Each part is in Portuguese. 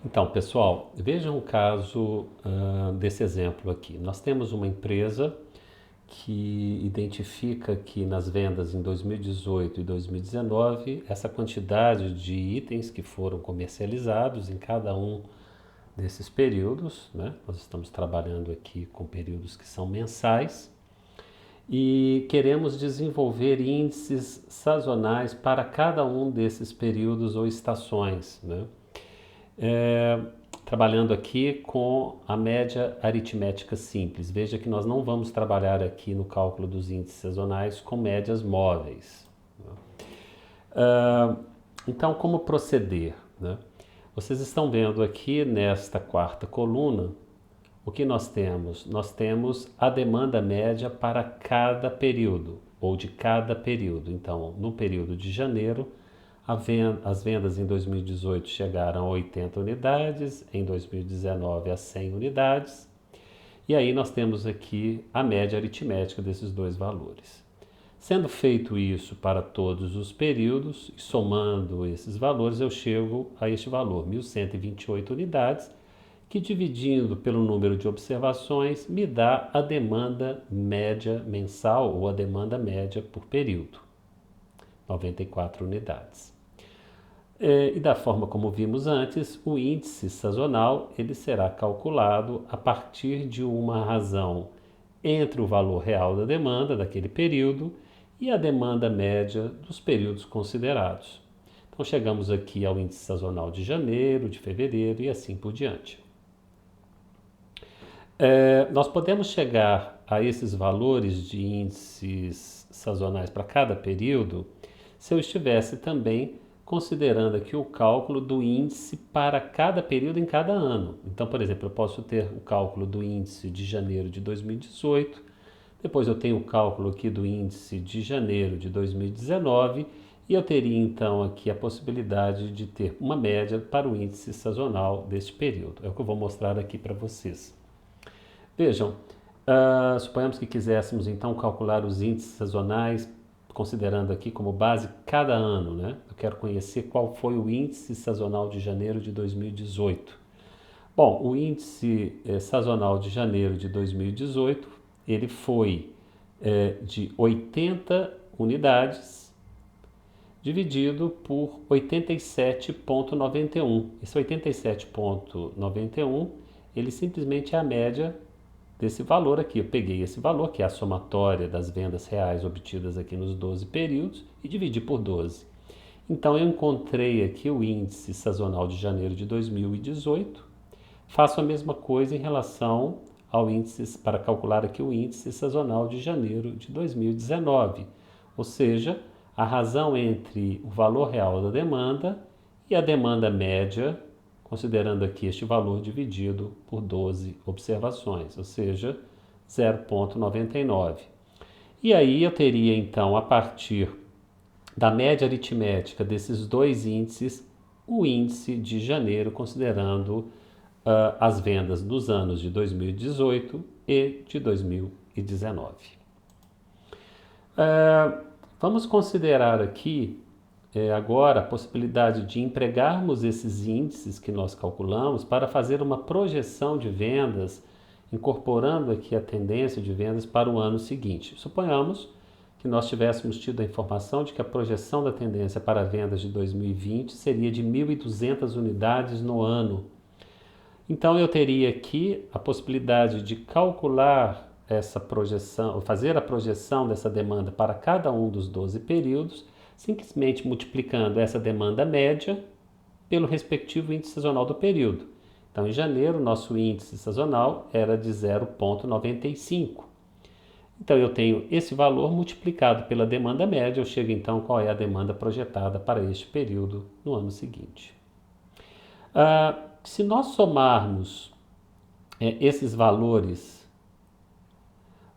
Então, pessoal, vejam o caso desse exemplo aqui. Nós temos uma empresa que identifica que nas vendas em 2018 e 2019, essa quantidade de itens que foram comercializados em cada um desses períodos, né? Nós estamos trabalhando aqui com períodos que são mensais e queremos desenvolver índices sazonais para cada um desses períodos ou estações, né? Trabalhando aqui com a média aritmética simples. Veja que nós não vamos trabalhar aqui no cálculo dos índices sazonais com médias móveis. Então, como proceder, né? Vocês estão vendo aqui nesta quarta coluna o que nós temos? Nós temos a demanda média para cada período ou de cada período. Então, no período de janeiro, as vendas em 2018 chegaram a 80 unidades, em 2019 a 100 unidades. E aí nós temos aqui a média aritmética desses dois valores. Sendo feito isso para todos os períodos, somando esses valores, eu chego a este valor, 1.128 unidades, que dividindo pelo número de observações me dá a demanda média mensal ou a demanda média por período, 94 unidades. E da forma como vimos antes, o índice sazonal ele será calculado a partir de uma razão entre o valor real da demanda daquele período e a demanda média dos períodos considerados. Então chegamos aqui ao índice sazonal de janeiro, de fevereiro e assim por diante. Nós podemos chegar a esses valores de índices sazonais para cada período se eu estivesse também considerando aqui o cálculo do índice para cada período em cada ano. Então, por exemplo, eu posso ter o cálculo do índice de janeiro de 2018, depois eu tenho o cálculo aqui do índice de janeiro de 2019 e eu teria então aqui a possibilidade de ter uma média para o índice sazonal deste período. É o que eu vou mostrar aqui para vocês. Vejam, suponhamos que quiséssemos então calcular os índices sazonais, considerando aqui como base cada ano, né? Eu quero conhecer qual foi o índice sazonal de janeiro de 2018. Bom, o índice sazonal de janeiro de 2018, ele foi de 80 unidades, dividido por 87,91. Esse 87,91, ele simplesmente é a média desse valor aqui. Eu peguei esse valor, que é a somatória das vendas reais obtidas aqui nos 12 períodos, e dividi por 12. Então, eu encontrei aqui o índice sazonal de janeiro de 2018. Faço a mesma coisa em relação ao índice, para calcular aqui o índice sazonal de janeiro de 2019. Ou seja, a razão entre o valor real da demanda e a demanda média, considerando aqui este valor dividido por 12 observações, ou seja, 0,99. E aí eu teria então, a partir da média aritmética desses dois índices, o índice de janeiro, considerando as vendas dos anos de 2018 e de 2019. Vamos considerar aqui agora a possibilidade de empregarmos esses índices que nós calculamos para fazer uma projeção de vendas, incorporando aqui a tendência de vendas para o ano seguinte. Suponhamos que nós tivéssemos tido a informação de que a projeção da tendência para vendas de 2020 seria de 1.200 unidades no ano. Então eu teria aqui a possibilidade de calcular essa projeção, fazer a projeção dessa demanda para cada um dos 12 períodos, simplesmente multiplicando essa demanda média pelo respectivo índice sazonal do período. Então, em janeiro, nosso índice sazonal era de 0,95. Então, eu tenho esse valor multiplicado pela demanda média, eu chego então qual é a demanda projetada para este período no ano seguinte. Se nós somarmos esses valores,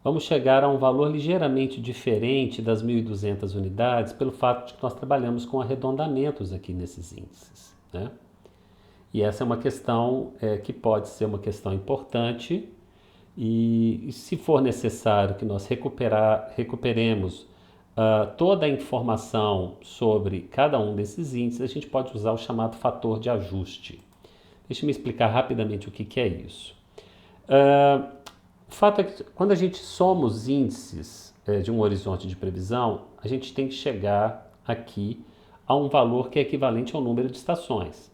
vamos chegar a um valor ligeiramente diferente das 1.200 unidades pelo fato de que nós trabalhamos com arredondamentos aqui nesses índices, né? E essa é uma questão que pode ser uma questão importante E se for necessário que nós recuperemos toda a informação sobre cada um desses índices, a gente pode usar o chamado fator de ajuste. Deixa eu me explicar rapidamente o que é isso. O fato é que quando a gente soma os índices de um horizonte de previsão, a gente tem que chegar aqui a um valor que é equivalente ao número de estações.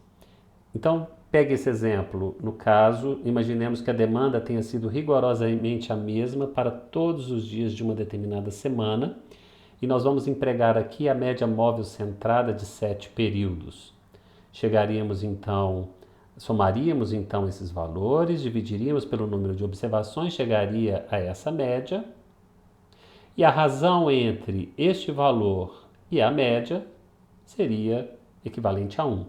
Então, pegue esse exemplo. No caso, imaginemos que a demanda tenha sido rigorosamente a mesma para todos os dias de uma determinada semana, e nós vamos empregar aqui a média móvel centrada de 7 períodos. Somaríamos então esses valores, dividiríamos pelo número de observações, chegaria a essa média, e a razão entre este valor e a média seria equivalente a 1.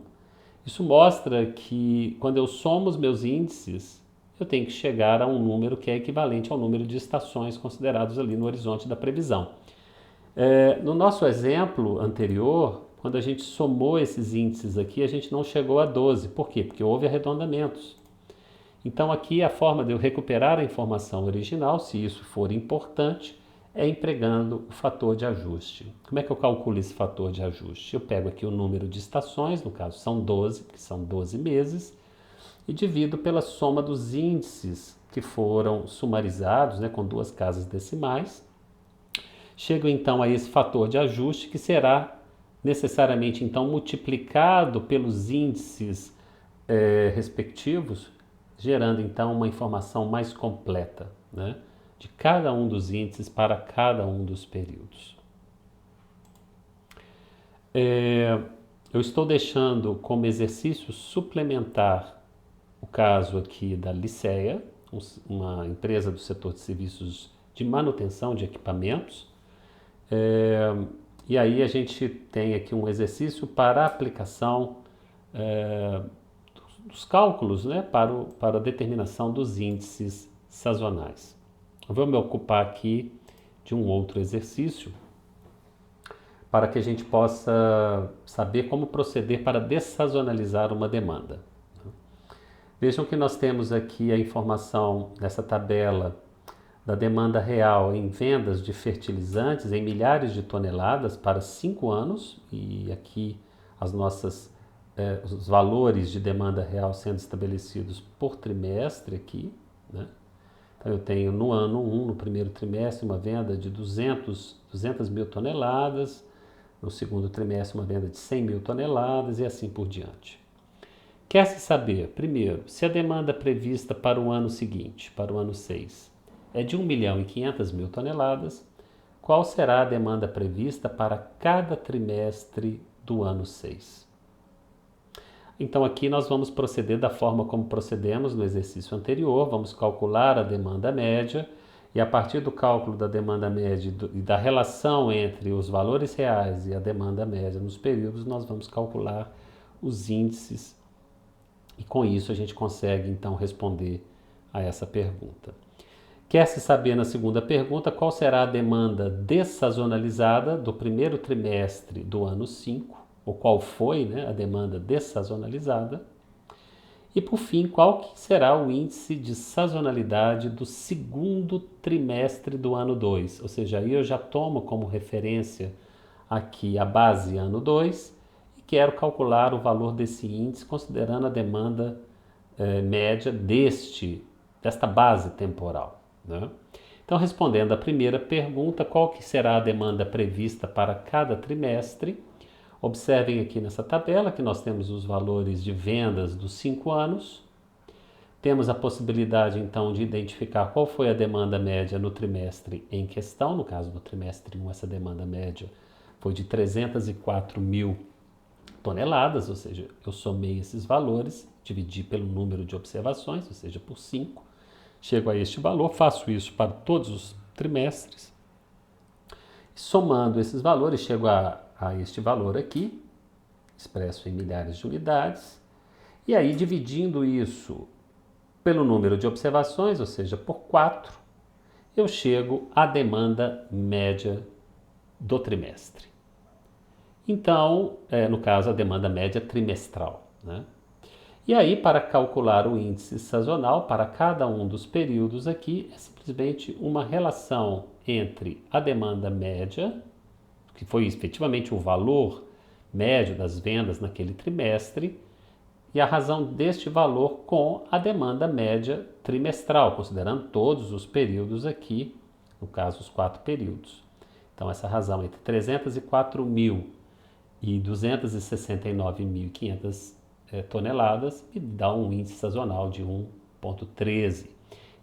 Isso mostra que quando eu somo os meus índices, eu tenho que chegar a um número que é equivalente ao número de estações considerados ali no horizonte da previsão. No nosso exemplo anterior, quando a gente somou esses índices aqui, a gente não chegou a 12. Por quê? Porque houve arredondamentos. Então aqui a forma de eu recuperar a informação original, se isso for importante, é empregando o fator de ajuste. Como é que eu calculo esse fator de ajuste? Eu pego aqui o número de estações, no caso são 12, que são 12 meses, e divido pela soma dos índices que foram sumarizados, com 2 casas decimais. Chego então a esse fator de ajuste, que será necessariamente então multiplicado pelos índices respectivos, gerando então uma informação mais completa, de cada um dos índices para cada um dos períodos. Eu estou deixando como exercício suplementar o caso aqui da Liceia, uma empresa do setor de serviços de manutenção de equipamentos. E aí a gente tem aqui um exercício para a aplicação dos cálculos, para a determinação dos índices sazonais. Eu vou me ocupar aqui de um outro exercício para que a gente possa saber como proceder para dessazonalizar uma demanda. Vejam que nós temos aqui a informação nessa tabela da demanda real em vendas de fertilizantes em milhares de toneladas para 5 anos, e aqui os valores de demanda real sendo estabelecidos por trimestre aqui, Então eu tenho no ano 1, no primeiro trimestre, uma venda de 200 mil toneladas, no segundo trimestre uma venda de 100 mil toneladas e assim por diante. Quer-se saber, primeiro, se a demanda prevista para o ano seguinte, para o ano 6, é de 1 milhão e 500 mil toneladas, qual será a demanda prevista para cada trimestre do ano 6? Então aqui nós vamos proceder da forma como procedemos no exercício anterior, vamos calcular a demanda média, e a partir do cálculo da demanda média e da relação entre os valores reais e a demanda média nos períodos, nós vamos calcular os índices, e com isso a gente consegue então responder a essa pergunta. Quer-se saber na segunda pergunta qual será a demanda dessazonalizada do primeiro trimestre do ano 5, ou qual foi a demanda dessazonalizada. E por fim, qual que será o índice de sazonalidade do segundo trimestre do ano 2. Ou seja, aí eu já tomo como referência aqui a base ano 2 e quero calcular o valor desse índice considerando a demanda média desta base temporal. Então, respondendo à primeira pergunta, qual que será a demanda prevista para cada trimestre? Observem aqui nessa tabela que nós temos os valores de vendas dos 5 anos. Temos a possibilidade, então, de identificar qual foi a demanda média no trimestre em questão. No caso do trimestre 1, essa demanda média foi de 304 mil toneladas, ou seja, eu somei esses valores, dividi pelo número de observações, ou seja, por 5. Chego a este valor, faço isso para todos os trimestres. Somando esses valores, chego a este valor aqui, expresso em milhares de unidades. E aí, dividindo isso pelo número de observações, ou seja, por 4, eu chego à demanda média do trimestre. Então, no caso, a demanda média trimestral. E aí, para calcular o índice sazonal para cada um dos períodos aqui, é simplesmente uma relação entre a demanda média, que foi efetivamente o valor médio das vendas naquele trimestre, e a razão deste valor com a demanda média trimestral, considerando todos os períodos aqui, no caso os 4 períodos. Então essa razão entre 304.000 e 269.500 toneladas me dá um índice sazonal de 1,13,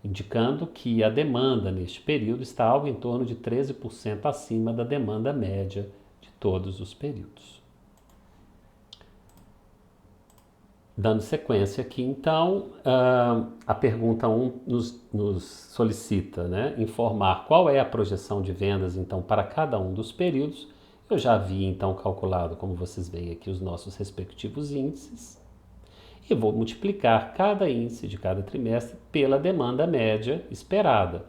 indicando que a demanda neste período está algo em torno de 13% acima da demanda média de todos os períodos. Dando sequência aqui, então, a pergunta 1 nos solicita, né, informar qual é a projeção de vendas, então, para cada um dos períodos. Eu já havia, então, calculado, como vocês veem aqui, os nossos respectivos índices. E vou multiplicar cada índice de cada trimestre pela demanda média esperada.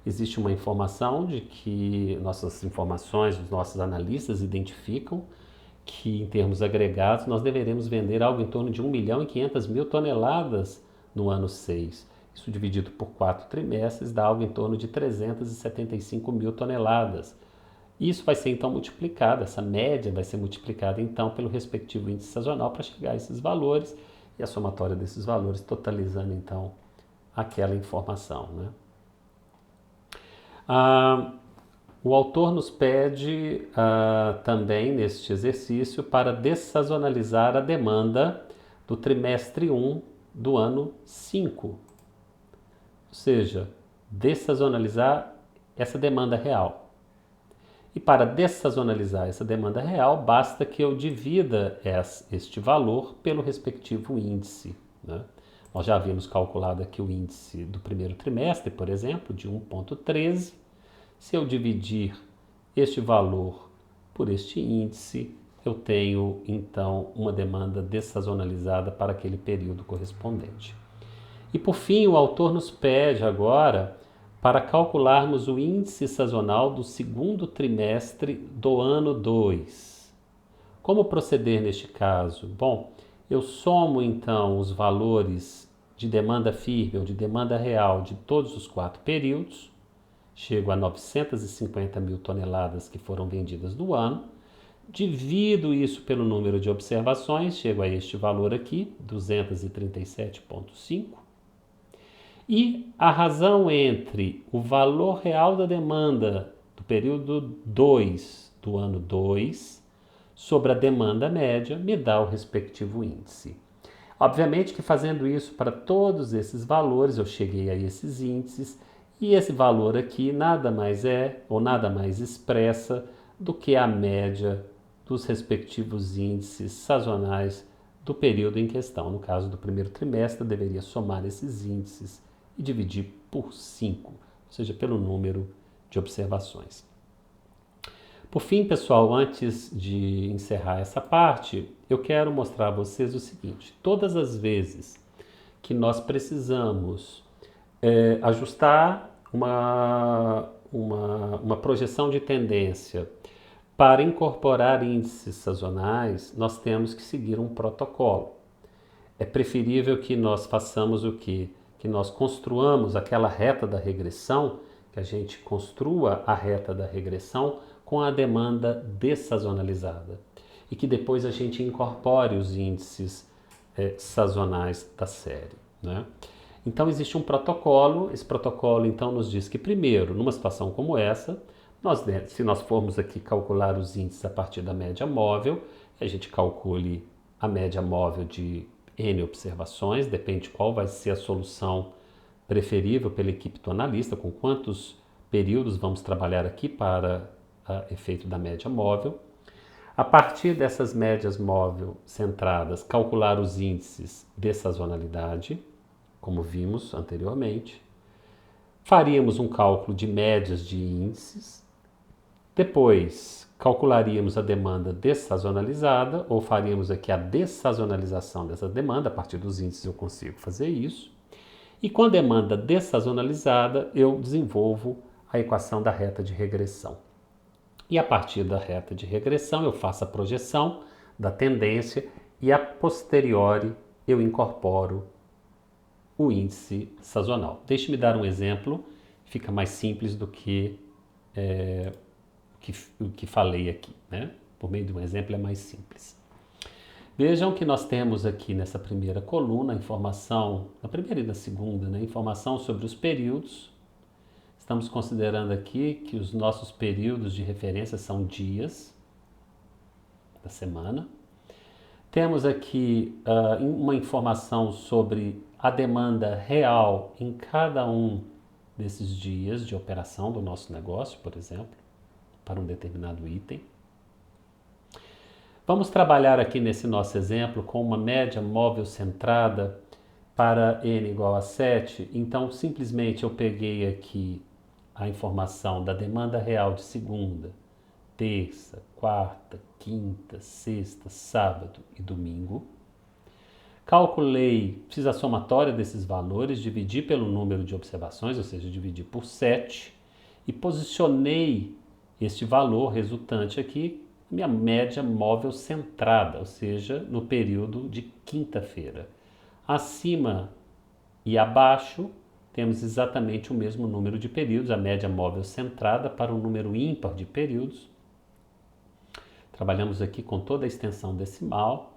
Existe uma informação de que nossas informações, os nossos analistas identificam que, em termos agregados, nós deveremos vender algo em torno de 1.500.000 toneladas no ano 6. Isso dividido por 4 trimestres dá algo em torno de 375.000 toneladas. Isso vai ser então multiplicado, essa média vai ser multiplicada então pelo respectivo índice sazonal para chegar a esses valores e a somatória desses valores totalizando então aquela informação, né? O autor nos pede também neste exercício para dessazonalizar a demanda do trimestre 1 do ano 5. Ou seja, dessazonalizar essa demanda real. E para dessazonalizar essa demanda real, basta que eu divida este valor pelo respectivo índice, né? Nós já havíamos calculado aqui o índice do primeiro trimestre, por exemplo, de 1,13. Se eu dividir este valor por este índice, eu tenho então uma demanda dessazonalizada para aquele período correspondente. E por fim, o autor nos pede agora para calcularmos o índice sazonal do segundo trimestre do ano 2. Como proceder neste caso? Bom, eu somo então os valores de demanda firme ou de demanda real de todos os 4 períodos, chego a 950.000 toneladas que foram vendidas no ano, divido isso pelo número de observações, chego a este valor aqui, 237,5, e a razão entre o valor real da demanda do período 2 do ano 2 sobre a demanda média me dá o respectivo índice. Obviamente que fazendo isso para todos esses valores, eu cheguei a esses índices, e esse valor aqui nada mais é ou nada mais expressa do que a média dos respectivos índices sazonais do período em questão. No caso do primeiro trimestre, eu deveria somar esses índices e dividir por 5, ou seja, pelo número de observações. Por fim, pessoal, antes de encerrar essa parte, eu quero mostrar a vocês o seguinte: todas as vezes que nós precisamos ajustar uma projeção de tendência para incorporar índices sazonais, nós temos que seguir um protocolo. É preferível que nós façamos o quê? Que nós construamos aquela reta da regressão, que a gente construa a reta da regressão com a demanda dessazonalizada e que depois a gente incorpore os índices sazonais da série, né? Então existe um protocolo, esse protocolo então nos diz que primeiro, numa situação como essa, se nós formos aqui calcular os índices a partir da média móvel, a gente calcule a média móvel de N observações, depende de qual vai ser a solução preferível pela equipe do analista, com quantos períodos vamos trabalhar aqui para efeito da média móvel. A partir dessas médias móvel centradas, calcular os índices de sazonalidade, como vimos anteriormente. Faríamos um cálculo de médias de índices. Depois, calcularíamos a demanda dessazonalizada, ou faríamos aqui a dessazonalização dessa demanda. A partir dos índices eu consigo fazer isso. E com a demanda dessazonalizada, eu desenvolvo a equação da reta de regressão. E a partir da reta de regressão, eu faço a projeção da tendência e a posteriori eu incorporo o índice sazonal. Deixe-me dar um exemplo, fica mais simples do que o que falei aqui, né? Por meio de um exemplo é mais simples. Vejam que nós temos aqui nessa primeira coluna, informação, na primeira e na segunda, né? Informação sobre os períodos. Estamos considerando aqui que os nossos períodos de referência são dias da semana. Temos aqui uma informação sobre a demanda real em cada um desses dias de operação do nosso negócio, por exemplo, para um determinado item. Vamos trabalhar aqui nesse nosso exemplo com uma média móvel centrada para n igual a 7. Então, simplesmente eu peguei aqui a informação da demanda real de segunda, terça, quarta, quinta, sexta, sábado e domingo. Calculei, fiz a somatória desses valores, dividi pelo número de observações, ou seja, dividi por 7, e posicionei este valor resultante aqui, minha média móvel centrada, ou seja, no período de quinta-feira. Acima e abaixo, temos exatamente o mesmo número de períodos, a média móvel centrada para um número ímpar de períodos. Trabalhamos aqui com toda a extensão decimal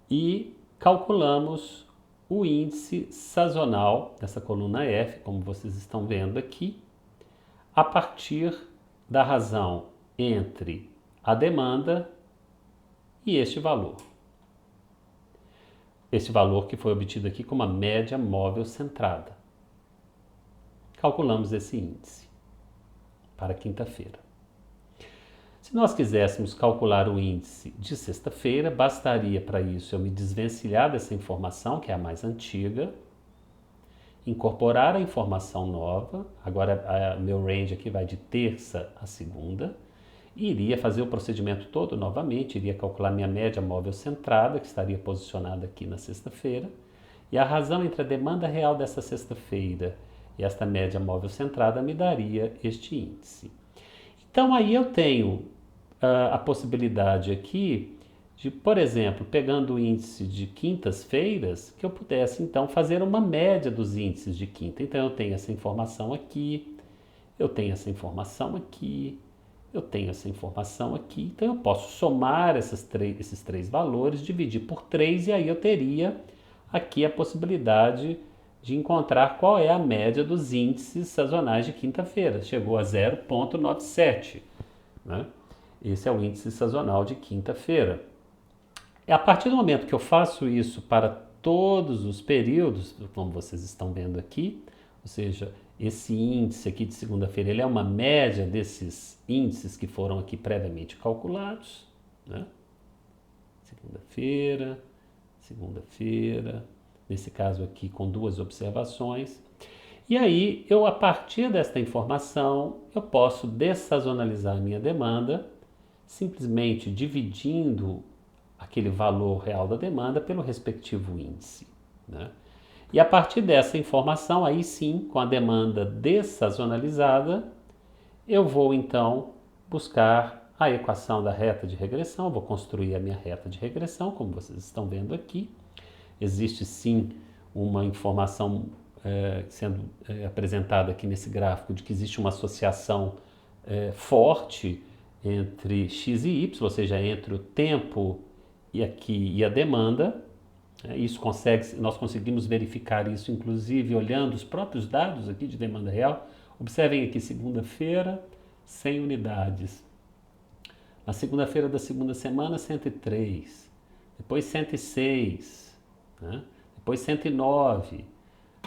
e calculamos o índice sazonal dessa coluna F, como vocês estão vendo aqui, a partir da razão entre a demanda e este valor. Este valor que foi obtido aqui como a média móvel centrada. Calculamos esse índice para quinta-feira. Se nós quiséssemos calcular o índice de sexta-feira, bastaria para isso eu me desvencilhar dessa informação, que é a mais antiga, incorporar a informação nova, agora meu range aqui vai de terça a segunda, e iria fazer o procedimento todo novamente, iria calcular minha média móvel centrada, que estaria posicionada aqui na sexta-feira, e a razão entre a demanda real dessa sexta-feira e esta média móvel centrada me daria este índice. Então aí eu tenho a possibilidade aqui de, por exemplo, pegando o índice de quintas-feiras, que eu pudesse então fazer uma média dos índices de quinta. Então eu tenho essa informação aqui, eu tenho essa informação aqui, eu tenho essa informação aqui. Então eu posso somar esses três valores, dividir por 3 e aí eu teria aqui a possibilidade de encontrar qual é a média dos índices sazonais de quinta-feira. Chegou a 0,97, né? Esse é o índice sazonal de quinta-feira. É a partir do momento que eu faço isso para todos os períodos, como vocês estão vendo aqui, ou seja, esse índice aqui de segunda-feira, ele é uma média desses índices que foram aqui previamente calculados, né? Segunda-feira, nesse caso aqui com 2 observações. E aí, a partir desta informação, eu posso dessazonalizar a minha demanda, simplesmente dividindo aquele valor real da demanda pelo respectivo índice, né? E a partir dessa informação, aí sim, com a demanda dessazonalizada, eu vou então buscar a equação da reta de regressão, vou construir a minha reta de regressão, como vocês estão vendo aqui. Existe sim uma informação sendo apresentada aqui nesse gráfico de que existe uma associação forte entre x e y, ou seja, entre o tempo e a demanda. Nós conseguimos verificar isso, inclusive, olhando os próprios dados aqui de demanda real. Observem aqui, segunda-feira, 100 unidades. Na segunda-feira da segunda semana, 103. Depois 106. Né? Depois 109.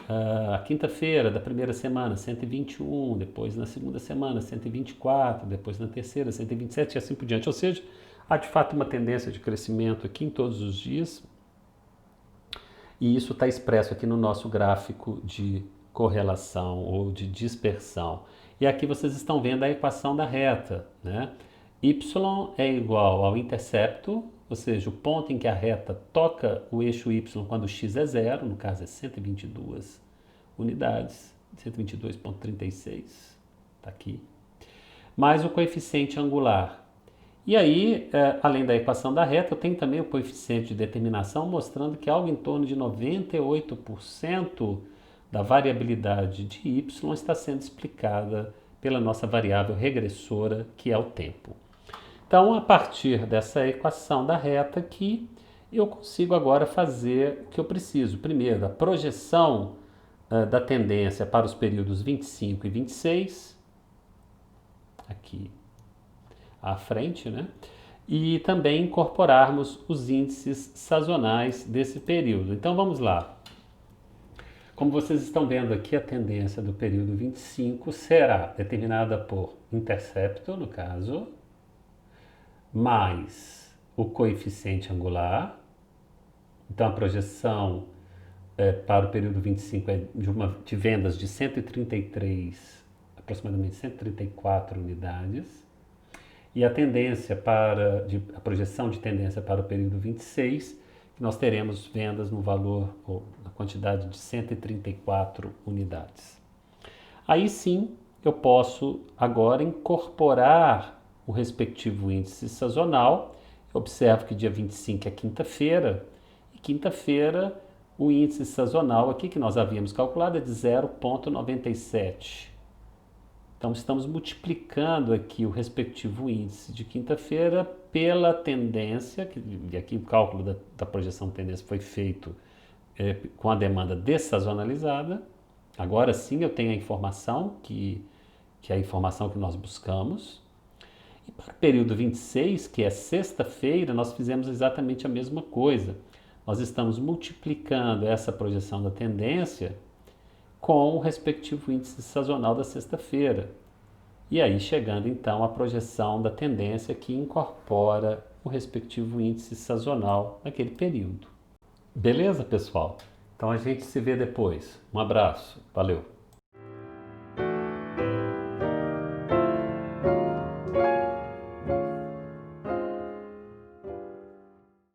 A quinta-feira da primeira semana, 121. Depois na segunda semana, 124. Depois na terceira, 127 e assim por diante. Ou seja, há de fato uma tendência de crescimento aqui em todos os dias. E isso está expresso aqui no nosso gráfico de correlação ou de dispersão. E aqui vocês estão vendo a equação da reta, né? Y é igual ao intercepto, ou seja, o ponto em que a reta toca o eixo Y quando x é 0, no caso é 122 unidades, 122,36, está aqui, mais o coeficiente angular. E aí, além da equação da reta, eu tenho também o coeficiente de determinação mostrando que algo em torno de 98% da variabilidade de y está sendo explicada pela nossa variável regressora, que é o tempo. Então, a partir dessa equação da reta aqui, eu consigo agora fazer o que eu preciso. Primeiro, a projeção da tendência para os períodos 25 e 26, aqui à frente, né? E também incorporarmos os índices sazonais desse período. Então vamos lá. Como vocês estão vendo aqui, a tendência do período 25 será determinada por intercepto, no caso, mais o coeficiente angular. Então a projeção para o período 25 é de vendas de 133, aproximadamente 134 unidades. E a a projeção de tendência para o período 26, que nós teremos vendas no valor, ou na quantidade de 134 unidades. Aí sim, eu posso agora incorporar o respectivo índice sazonal. Eu observo que dia 25 é quinta-feira, e quinta-feira o índice sazonal aqui que nós havíamos calculado é de 0,97. Então, estamos multiplicando aqui o respectivo índice de quinta-feira pela tendência, e aqui o cálculo da projeção de tendência foi feito com a demanda dessazonalizada. Agora sim eu tenho a informação, que é a informação que nós buscamos. E para o período 26, que é sexta-feira, nós fizemos exatamente a mesma coisa. Nós estamos multiplicando essa projeção da tendência com o respectivo índice sazonal da sexta-feira. E aí chegando então à projeção da tendência que incorpora o respectivo índice sazonal naquele período. Beleza, pessoal? Então a gente se vê depois. Um abraço. Valeu!